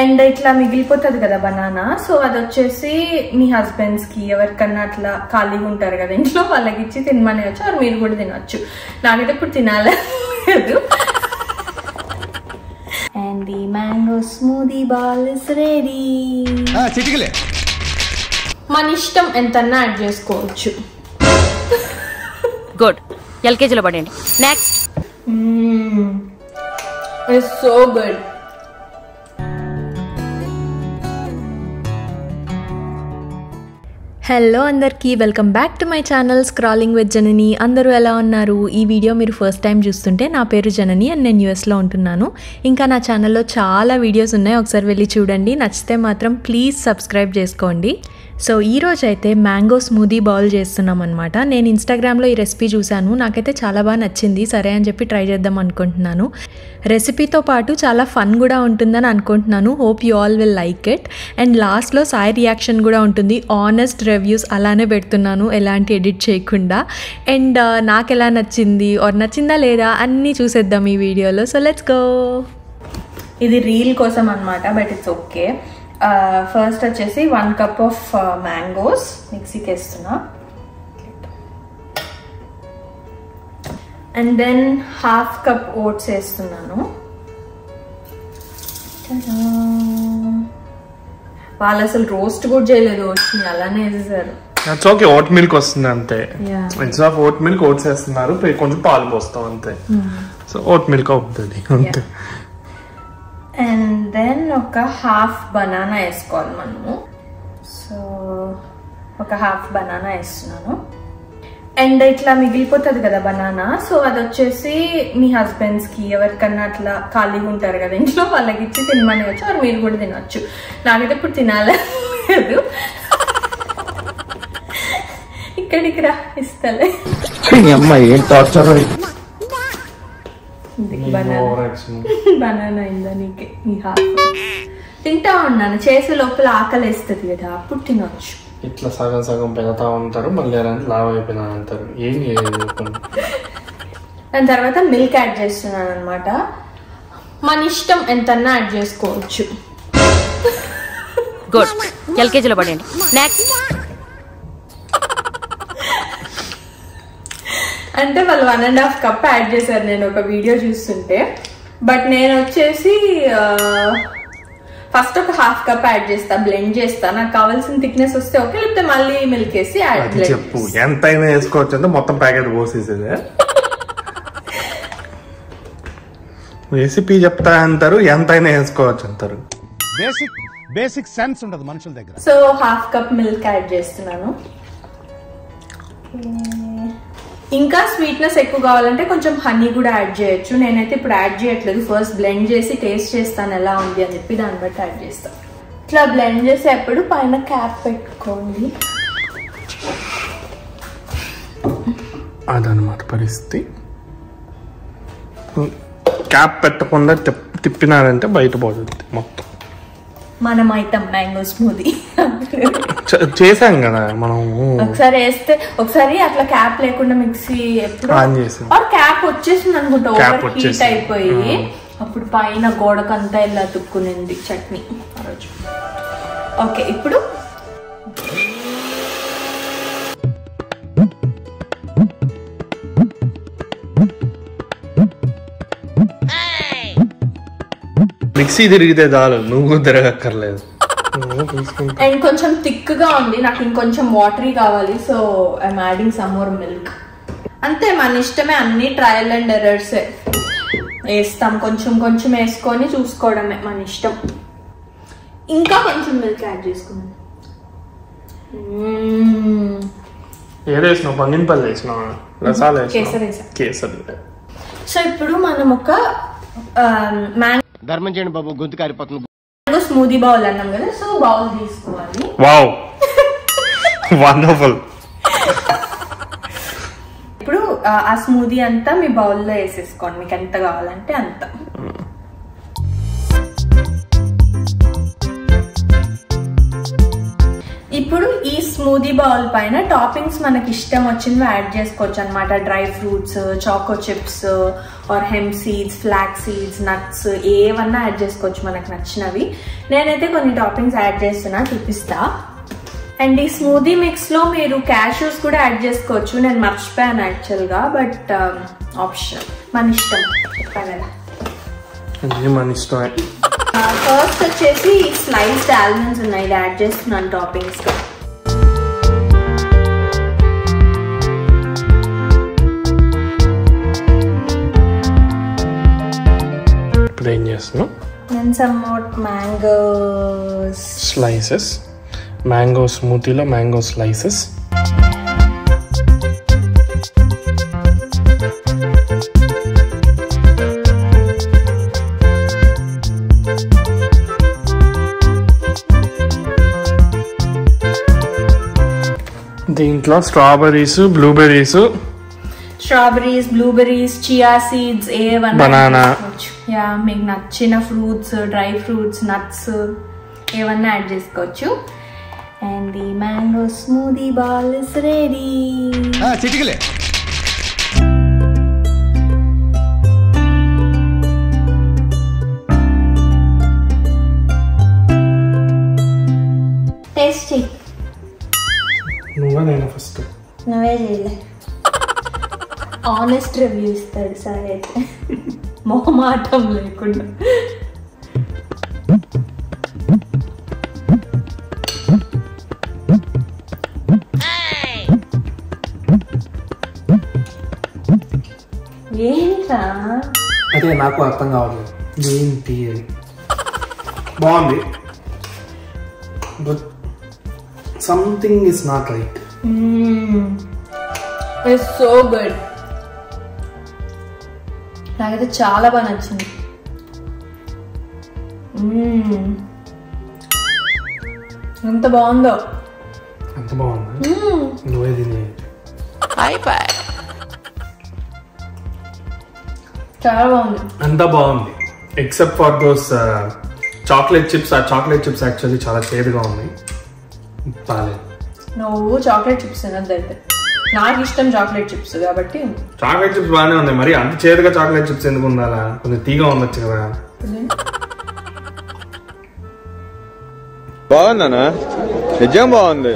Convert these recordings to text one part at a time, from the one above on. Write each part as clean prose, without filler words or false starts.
And ఇట్లా మిగిలిపోతుంది కదా బనానా, సో అది వచ్చేసి మీ హస్బెండ్స్ కి ఎవరికన్నా అట్లా ఖాళీగా ఉంటారు కదా ఇంట్లో, వాళ్ళకి ఇచ్చి తినమనేయచ్చు, ఆర్ మీరు కూడా తినొచ్చు. నాకైతే ఇప్పుడు తినాలేదు. And the mango smoothie ball is ready. మన ఇష్టం ఎంతన్నా యాడ్ చేసుకోవచ్చు. గుడ్, ఎల్కేజీలో పడండి. Next. It's so good. Hello అందరికీ, welcome back to my channel scrolling with Janani. అందరూ ఎలా ఉన్నారు? ఈ వీడియో మీరు ఫస్ట్ టైం చూస్తుంటే నా పేరు జనని అండ్ నేను యూఎస్లో ఉంటున్నాను. ఇంకా నా ఛానల్లో చాలా వీడియోస్ ఉన్నాయి, ఒకసారి వెళ్ళి చూడండి. నచ్చితే మాత్రం ప్లీజ్ సబ్స్క్రైబ్ చేసుకోండి. సో ఈరోజు అయితే మ్యాంగో స్మూదీ బౌల్ చేస్తున్నాం అనమాట. నేను ఇన్స్టాగ్రామ్లో ఈ రెసిపీ చూశాను, నాకైతే చాలా బాగా నచ్చింది. సరే అని చెప్పి ట్రై చేద్దాం అనుకుంటున్నాను. రెసిపీతో పాటు చాలా ఫన్ కూడా ఉంటుందని అనుకుంటున్నాను. Hope you all will like it. And లాస్ట్లో సాయి రియాక్షన్ కూడా ఉంటుంది, ఆనెస్ట్ రివ్యూస్ అలానే పెడుతున్నాను, ఎలాంటి ఎడిట్ చేయకుండా. అండ్ నాకు ఎలా నచ్చింది ఆర్ నచ్చిందా లేదా అన్నీ చూసేద్దాం ఈ వీడియోలో. So let's go. ఇది రీల్ కోసం అనమాట, బట్ ఇట్స్ ఓకే. ఫస్ట్ వచ్చేసి 1 cup ఆఫ్ మ్యాంగోస్ మిక్సీకి వేస్తున్నా. అండ్ దెన్ 1/2 cup ఓట్స్ వేస్తున్నాను. వాళ్ళు అసలు రోస్ట్ కూడా చేయలేదు, ఓట్స్ని అలానే వేసేసారు. ఓకే, ఓట్ మిల్క్ వస్తుంది అంతే. Instead of oat milk oats వేస్తున్నారు, కొంచెం పాలు పోస్తాం అంతే. సో ఓట్ మిల్క్ అవుతుంది అంతే. అండ్ దెన్ ఒక 1/2 బనానా వేసుకోవాలి మనము. సో ఒక 1/2 బనానా వేస్తున్నాను. అండ్ ఇట్లా మిగిలిపోతుంది కదా బనానా, సో అది వచ్చేసి మీ హస్బెండ్స్ కి ఎవరికన్నా అట్లా ఖాళీగా ఉంటారు కదా ఇంట్లో, వాళ్ళకి ఇచ్చి తినమనేయచ్చు, ఆర్ మీరు కూడా తినొచ్చు. నాకైతే ఇప్పుడు తినాలేదు. ఇక్కడికి రా, ఇస్తలే. బనానా అయిందా నీకే? నీ 1/2 తింటా ఉన్నాను, చేసే లోపల ఆకలి వేస్తుంది కదా, అప్పుడు తినొచ్చు. ఇట్లా సగం సగం పెడతా ఉంటారు, మళ్ళీ అలాంటి లావ్ అయిపోయినా అంటారు. ఏం లేదు. దాని తర్వాత మిల్క్ యాడ్ చేస్తున్నాను అనమాట. మన ఇష్టం ఎంతన్నా యాడ్ చేసుకోవచ్చు. గుడ్, ఎల్కేజీలో పడండి. నెక్స్ట్. అంటే వాళ్ళు 1.5 cup యాడ్ చేశారు నేను ఒక వీడియో చూస్తుంటే. బట్ నేను వచ్చేసి ఫస్ట్ ఒక 1/2 cup యాడ్ చేస్తా, బ్లెండ్ చేస్తా. నాకు కావాల్సిన థిక్నెస్ వస్తే ఓకే, లేకపోతే మళ్ళీ మిల్క్ వేసి చెప్పు. ఎంతైనా వేసుకోవచ్చు అంటే మొత్తం ప్యాకెట్ పోసేసేది. రెసిపీ చెప్తా అంటారు, ఎంతైనా వేసుకోవచ్చు అంటారు. బేసిక్ సెన్స్ ఉండదు మనుషుల దగ్గర. సో 1/2 cup మిల్క్ యాడ్ చేస్తున్నాను. ఇంకా స్వీట్నెస్ ఎక్కువ కావాలంటే కొంచెం హనీ కూడా యాడ్ చేయొచ్చు. నేనైతే ఇప్పుడు యాడ్ చేయట్లేదు, ఫస్ట్ బ్లెండ్ చేసి టేస్ట్ చేస్తాను ఎలా ఉంది అని చెప్పి, దాన్ని బట్టి యాడ్ చేస్తాను. ఇట్లా బ్లెండ్ చేసేప్పుడు పైన క్యాప్ పెట్టుకోండి. అదనమాట పరిస్థితి. క్యాప్ పెట్టకుండా తిప్పినారంటే బయట పోతుంది మొత్తం. మనం అయితే మ్యాంగో స్మూదీ చేసాం కదా మనం. ఒకసారి వేస్తే, ఒకసారి అట్లా క్యాప్ లేకుండా మిక్సీ ఎప్పుడు క్యాప్ వచ్చేసింది అనుకుంటా, ఓవర్ హీట్ అయిపోయి అప్పుడు పైన గోడకంతా ఇలా తుక్కునింది చట్నీ ఆ రోజు. ఓకే, ఇప్పుడు మిక్సీ తిరిగితే చాలు, నువ్వు తిరగక్కర్లేదు. అండ్ కొంచెం థిక్ గా ఉంది, నాకు ఇంకొంచెం వాటరీ కావాలి. So I'm adding some more milk. అంతే, మన ఇష్టమే, అన్ని ట్రయల్ అండ్ ఎర్రర్స్ వేస్తాం. కొంచెం కొంచెం వేసుకొని చూసుకోవడమే మన ఇష్టం. ఇంకా కొంచెం మిల్క్ యాడ్ చేసుకున్నాను. ఏదేసినావు? బంగినపల్లి వేసినావా? రసాలు కేసరి. సో ఇప్పుడు మనం ఒక ధర్మం చేయండి బాబు, గొంతు కారిపోతుంది. స్మూదీ బౌల్ అన్నాం కదా, సో బౌల్ తీసుకోవాలి. Wow, wonderful. ఇప్పుడు ఆ స్మూదీ అంతా మీ బౌల్లో వేసేసుకోండి, మీకు ఎంత కావాలంటే అంత. ఇప్పుడు ఈ స్మూదీ బౌల్ పైన టాపింగ్స్ మనకి ఇష్టం వచ్చినవి యాడ్ చేసుకోవచ్చు అనమాట. Dry fruits, choco chips or hemp seeds, flax seeds, nuts ఏవన్నా యాడ్ చేసుకోవచ్చు మనకు నచ్చినవి. నేనైతే కొన్ని టాపింగ్స్ యాడ్ చేస్తున్నా, చూపిస్తా. అండ్ ఈ స్మూదీ మిక్స్ లో మీరు క్యాష్యూస్ కూడా యాడ్ చేసుకోవచ్చు. నేను మర్చిపోయాను యాక్చువల్గా, బట్ ఆప్షన్ మన ఇష్టం. చెప్పా కదా, మన ఇష్టమే. ఫస్ట్ వచ్చేసి స్లైస్డ్ ఆల్మండ్స్ ఉన్నాయి, ఇది యాడ్ చేస్తున్నాను టాపింగ్స్ గా. ఇప్పుడు ఏం చేస్తున్నాం? And some more mangoes. Slices. Mango smoothie లో mango slices. దీంట్లో స్ట్రాబెర్రీస్, బ్లూబెర్రీస్, చియా సీడ్స్, ఏవన్నా బనానా, యా మీకు నచ్చిన ఫ్రూట్స్, డ్రై ఫ్రూట్స్, నట్స్ ఏవన్నా యాడ్ చేసుకోవచ్చు. And the mango smoothie ball is ready. చిటికలే. టేస్ట్ చెయ్యి. నువ్వే నేను ఫస్ట్. నువ్వే చేయలే. ఆనెస్ట్ రివ్యూ ఇస్తాడు సార్ అయితే, మొహమాటం లేకుండా. ఏంటా అదే నాకు అర్థం కావట్లేదు ఏంటి అని. బాగుంది, but something is not right. It's so good. నాకైతే చాలా బాగా నచ్చింది. ఎంత బాగుందో. అంత బాగుంది. నువ్వే తినే. చాలా బాగుంది. అంత బాగుంది except for those chocolate chips. ఆ చాక్లెట్ చిప్స్ యాక్చువల్లీ చాలా చేదుగా ఉంది. బాగాలేదు. నువ్వు చాక్లెట్ చిప్స్ తినద్దు అయితే. నాకు ఇష్టం చాక్లెట్ చిప్స్ కాబట్టి. చాక్లెట్ చిప్స్ బాగానే ఉంది, మరి అంత చేదుగా చాక్లెట్ చిప్స్ ఎందుకు ఉండాలా? కొంచెం తీగా ఉండొచ్చు కదా. బాగుందనా? నిజం బాగుంది.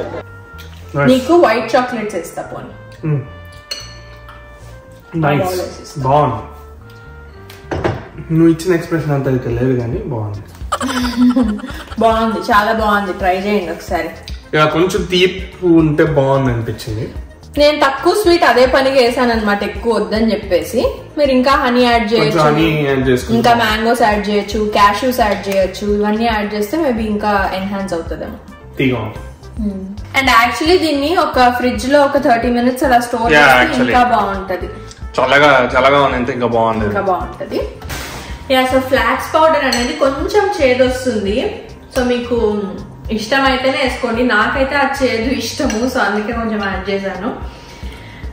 నీకు వైట్ చాక్లెట్స్ ఇస్తా పోనీ. నైస్, బాగుంది. నువ్వు ఇచ్చిన ఎక్స్ప్రెషన్ అంత అయితే లేదు కానీ బాగుంది. బాగుంది, చాలా బాగుంది. ట్రై చేయండి ఒకసారి. ఇక కొంచెం తీపి ఉంటే బాగుంది అనిపించింది. నేను తక్కువ స్వీట్ అదే పనిగా వేసాను అనమాట, ఎక్కువ వద్దని చెప్పేసి. మీరు ఇంకా హనీ యాడ్ చేయొచ్చు, ఇంకా మ్యాంగోస్ యాడ్ చేయొచ్చు, క్యాష్యూస్ యాడ్ చేయొచ్చు. ఇవన్నీ యాడ్ చేస్తే మేబీ ఇంకా ఎన్హాన్స్ అవుతుందేమో. అండ్ యాక్చువల్లీ దీన్ని ఒక ఫ్రిడ్జ్ లో ఒక 30 minutes అలా స్టోర్ చేస్తే ఇంకా బాగుంటది. చల్లగా ఉంది, ఇంకా బాగుంటది. యా, సో ఫ్లాక్స్ పౌడర్ అనేది కొంచెం చేదు వస్తుంది. సో మీకు ఇష్టమైతేనే వేసుకోండి. నాకైతే ఆ చేదు ఇష్టము, సో అందుకే కొంచెం యాడ్ చేశాను.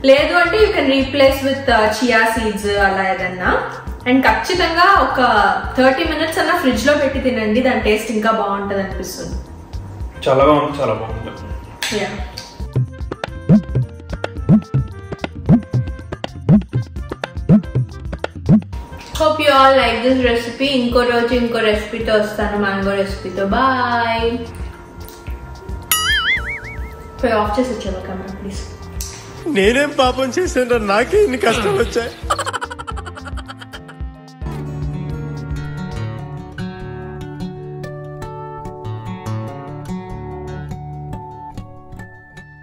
లేదు అంటే you can replace with chia seeds అలా ఏదన్నా. అండ్ ఖచ్చితంగా ఒక 30 minutes అన్న ఫ్రిడ్జ్ లో పెట్టి తినండి, దాని టేస్ట్ ఇంకా బాగుంటది అనిపిస్తుంది. చాలా బాగుంది. Yeah, hope you all like this recipe. ఇంకో రోజు ఇంకో రెసిపీతో వస్తాను, మ్యాంగో రెసిపీతో. బాయ్. ఆఫ్ చేసి వచ్చాను కెమెరా ప్లీజ్. నేనేం పాపం చేశాను, నాకే ఇన్ని కష్టం వచ్చాయి.